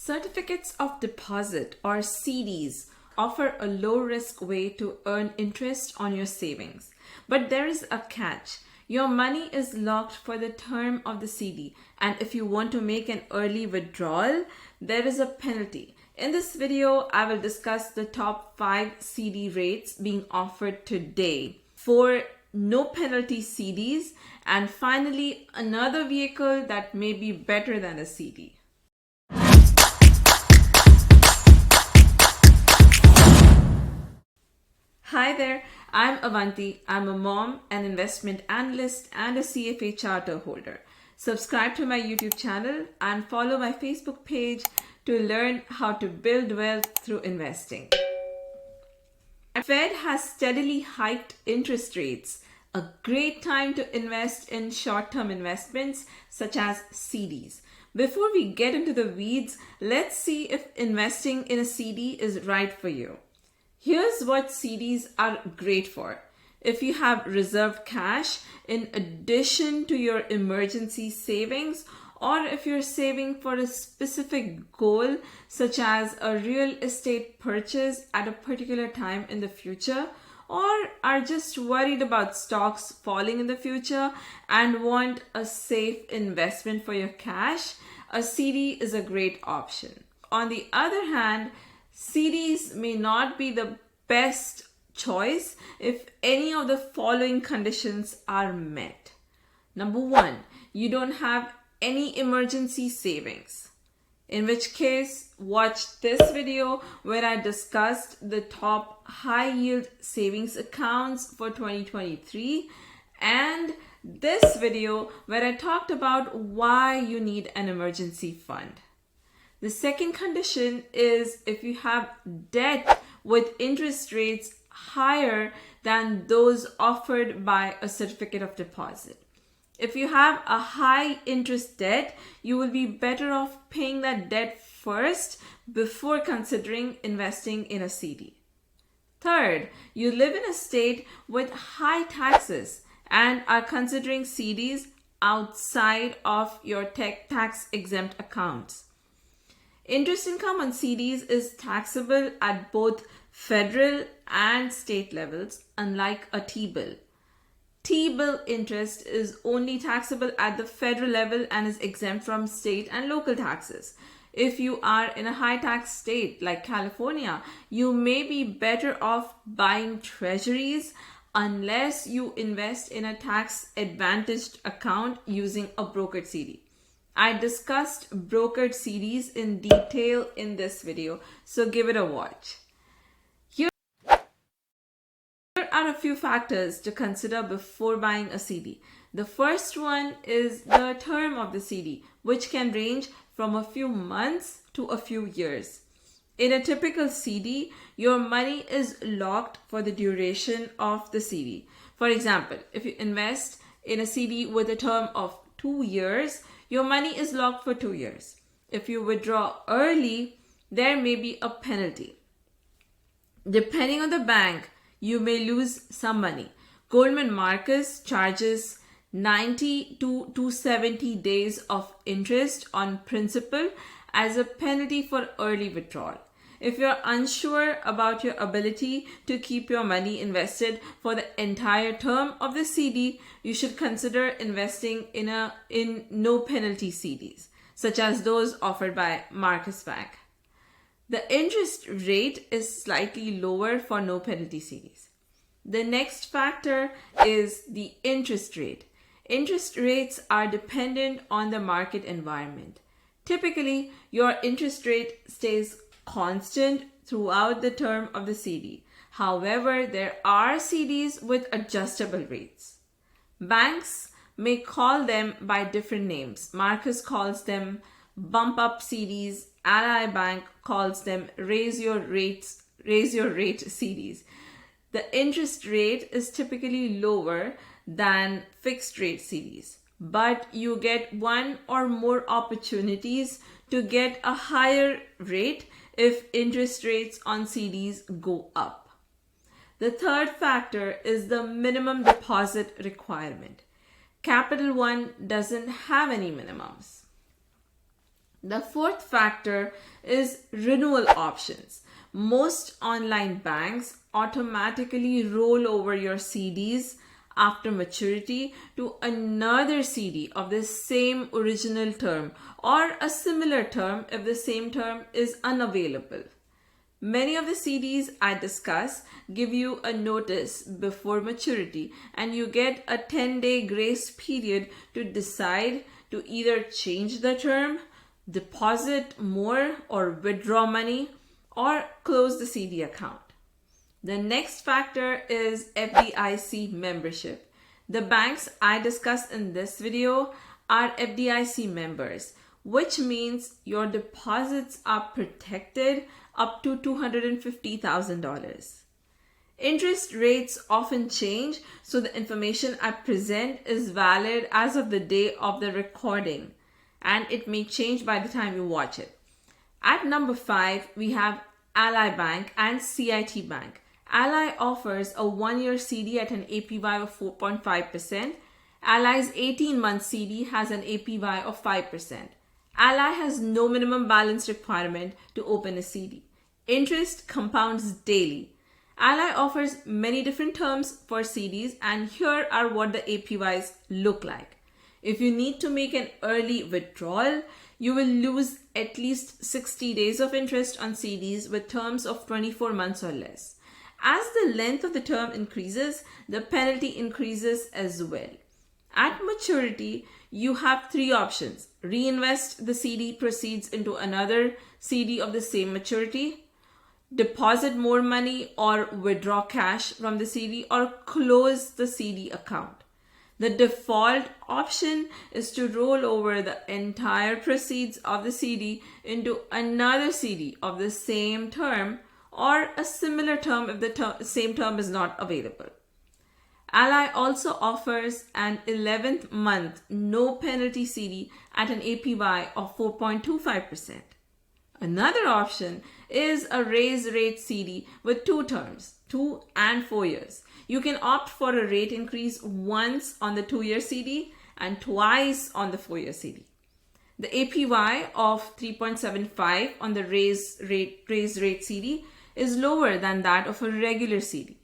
Certificates of deposit or CDs offer a low-risk way to earn interest on your savings. But there is a catch. Your money is locked for the term of the CD, and if you want to make an early withdrawal, there is a penalty. In this video, I will discuss the top 5 CD rates being offered today for no penalty CDs, and finally another vehicle that may be better than a CD. Hi there, I'm Avanti. I'm a mom, an investment analyst, and a CFA charter holder. Subscribe to my YouTube channel and follow my Facebook page to learn how to build wealth through investing. The Fed has steadily hiked interest rates, a great time to invest in short-term investments such as CDs. Before we get into the weeds, let's see if investing in a CD is right for you. Here's what CDs are great for. If you have reserved cash in addition to your emergency savings, or if you're saving for a specific goal, such as a real estate purchase at a particular time in the future, or are just worried about stocks falling in the future and want a safe investment for your cash, a CD is a great option. On the other hand, CDs may not be the best choice if any of the following conditions are met. Number 1, you don't have any emergency savings. In which case, watch this video where I discussed the top high yield savings accounts for 2023 and this video where I talked about why you need an emergency fund. The second condition is if you have debt with interest rates higher than those offered by a certificate of deposit. If you have a high interest debt, you will be better off paying that debt first before considering investing in a CD. Third, you live in a state with high taxes and are considering CDs outside of your tax exempt accounts. Interest income on CDs is taxable at both federal and state levels, unlike a T-bill. T-bill interest is only taxable at the federal level and is exempt from state and local taxes. If you are in a high tax state like California, you may be better off buying treasuries unless you invest in a tax advantaged account using a brokered CD. I discussed brokered CDs in detail in this video, so give it a watch. Here are a few factors to consider before buying a CD. The first one is the term of the CD, which can range from a few months to a few years. In a typical CD, your money is locked for the duration of the CD. For example, if you invest in a CD with a term of 2 years, your money is locked for 2 years. If you withdraw early, there may be a penalty. Depending on the bank, you may lose some money. Goldman Marcus charges 90 to 270 days of interest on principal as a penalty for early withdrawal. If you're unsure about your ability to keep your money invested for the entire term of the CD, you should consider investing in no penalty CDs, such as those offered by Marcus Bank. The interest rate is slightly lower for no penalty CDs. The next factor is the interest rate. Interest rates are dependent on the market environment. Typically, your interest rate stays constant throughout the term of the CD. However, there are CDs with adjustable rates. Banks may call them by different names. Marcus calls them bump up CDs. Ally Bank calls them raise your rate CDs. The interest rate is typically lower than fixed rate CDs, but you get one or more opportunities to get a higher rate if interest rates on CDs go up. The third factor is the minimum deposit requirement. Capital One doesn't have any minimums. The fourth factor is renewal options. Most online banks automatically roll over your CDs after maturity to another CD of the same original term or a similar term if the same term is unavailable. Many of the CDs I discuss give you a notice before maturity, and you get a 10-day grace period to decide to either change the term, deposit more or withdraw money, or close the CD account. The next factor is FDIC membership. The banks I discussed in this video are FDIC members, which means your deposits are protected up to $250,000. Interest rates often change, so the information I present is valid as of the day of the recording, and it may change by the time you watch it. At number 5, we have Ally Bank and CIT Bank. Ally offers a 1-year CD at an APY of 4.5%. Ally's 18-month CD has an APY of 5%. Ally has no minimum balance requirement to open a CD. Interest compounds daily. Ally offers many different terms for CDs, and here are what the APYs look like. If you need to make an early withdrawal, you will lose at least 60 days of interest on CDs with terms of 24 months or less. As the length of the term increases, the penalty increases as well. At maturity, you have 3 options: reinvest the CD proceeds into another CD of the same maturity, deposit more money or withdraw cash from the CD, or close the CD account. The default option is to roll over the entire proceeds of the CD into another CD of the same term or a similar term if the same term is not available. Ally also offers an 11th month no penalty CD at an APY of 4.25%. Another option is a raise rate CD with 2 terms, 2 and 4 years. You can opt for a rate increase once on the 2-year CD and twice on the 4-year CD. The APY of 3.75 on the raise rate CD is lower than that of a regular CD.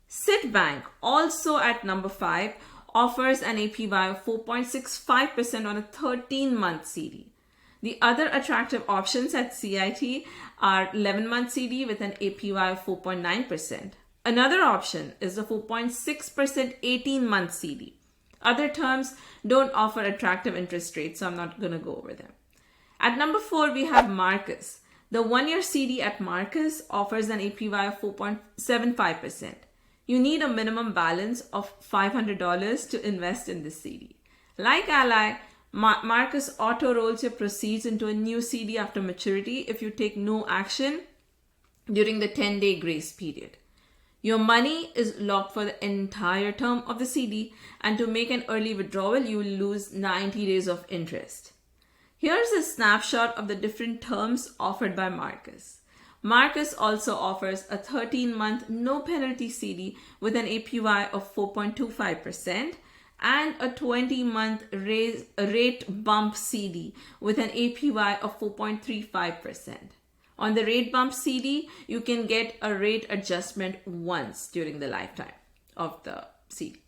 Citibank, also at number 5, offers an APY of 4.65% on a 13-month CD. The other attractive options at CIT are 11-month CD with an APY of 4.9%. Another option is the 4.6% 18-month CD. Other terms don't offer attractive interest rates, so I'm not going to go over them. At number 4, we have Marcus. The 1-year CD at Marcus offers an APY of 4.75%. You need a minimum balance of $500 to invest in this CD. Like Ally, Marcus auto rolls your proceeds into a new CD after maturity if you take no action during the 10-day grace period. Your money is locked for the entire term of the CD, and to make an early withdrawal, you will lose 90 days of interest. Here's a snapshot of the different terms offered by Marcus. Marcus also offers a 13-month no penalty CD with an APY of 4.25% and a 20-month rate bump CD with an APY of 4.35%. On the rate bump CD, you can get a rate adjustment once during the lifetime of the CD.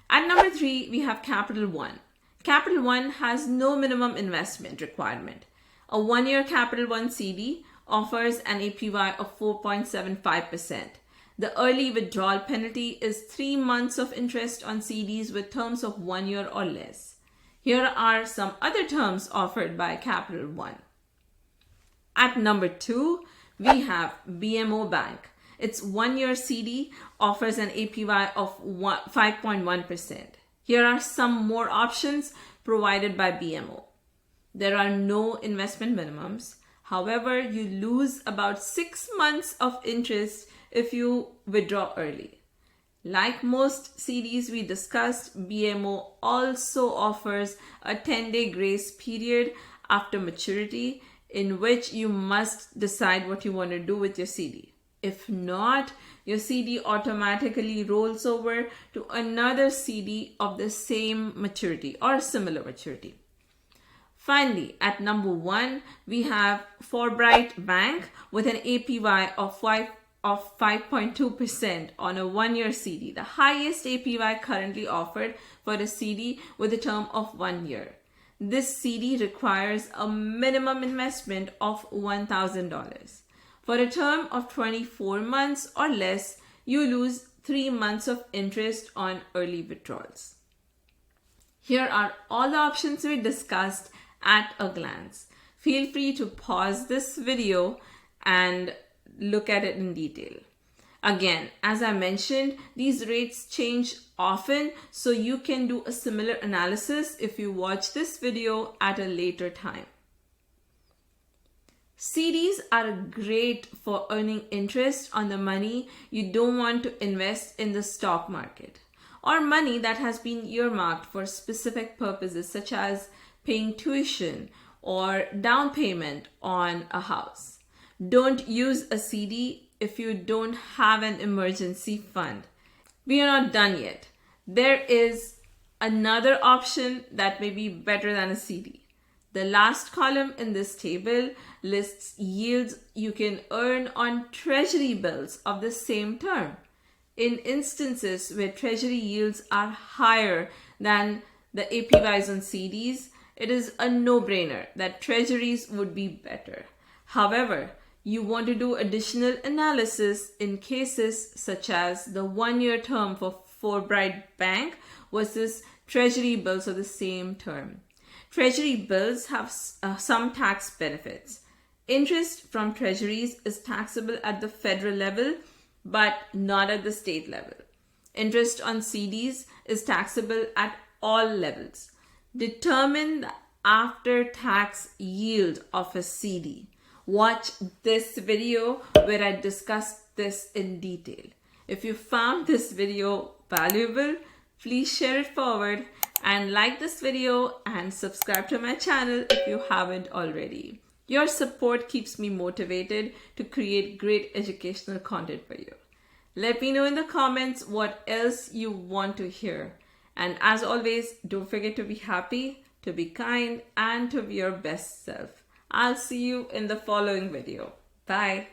At number 3, we have Capital One. Capital One has no minimum investment requirement. A 1-year Capital One CD offers an APY of 4.75%. The early withdrawal penalty is 3 months of interest on CDs with terms of 1 year or less. Here are some other terms offered by Capital One. At number 2, we have BMO Bank. Its 1-year CD offers an APY of 5.1%. Here are some more options provided by BMO. There are no investment minimums. However, you lose about 6 months of interest if you withdraw early. Like most CDs we discussed, BMO also offers a 10-day grace period after maturity in which you must decide what you want to do with your CD. If not, your CD automatically rolls over to another CD of the same maturity or similar maturity. Finally, at number 1, we have Forbright Bank with an APY of 5.2% on a 1-year CD, the highest APY currently offered for a CD with a term of 1 year. This CD requires a minimum investment of $1,000. For a term of 24 months or less, you lose 3 months of interest on early withdrawals. Here are all the options we discussed at a glance. Feel free to pause this video and look at it in detail. Again, as I mentioned, these rates change often, so you can do a similar analysis if you watch this video at a later time. CDs are great for earning interest on the money you don't want to invest in the stock market, or money that has been earmarked for specific purposes such as paying tuition or down payment on a house. Don't use a CD if you don't have an emergency fund. We are not done yet. There is another option that may be better than a CD. The last column in this table lists yields you can earn on treasury bills of the same term. In instances where treasury yields are higher than the APYs on CDs, it is a no-brainer that treasuries would be better. However, you want to do additional analysis in cases such as the 1-year term for Forbright Bank versus treasury bills of the same term. Treasury bills have some tax benefits. Interest from treasuries is taxable at the federal level, but not at the state level. Interest on CDs is taxable at all levels. Determine the after-tax yield of a CD. Watch this video where I discuss this in detail. If you found this video valuable, please share it forward and like this video and subscribe to my channel if you haven't already. Your support keeps me motivated to create great educational content for you. Let me know in the comments what else you want to hear. And as always, don't forget to be happy, to be kind, and to be your best self. I'll see you in the following video. Bye.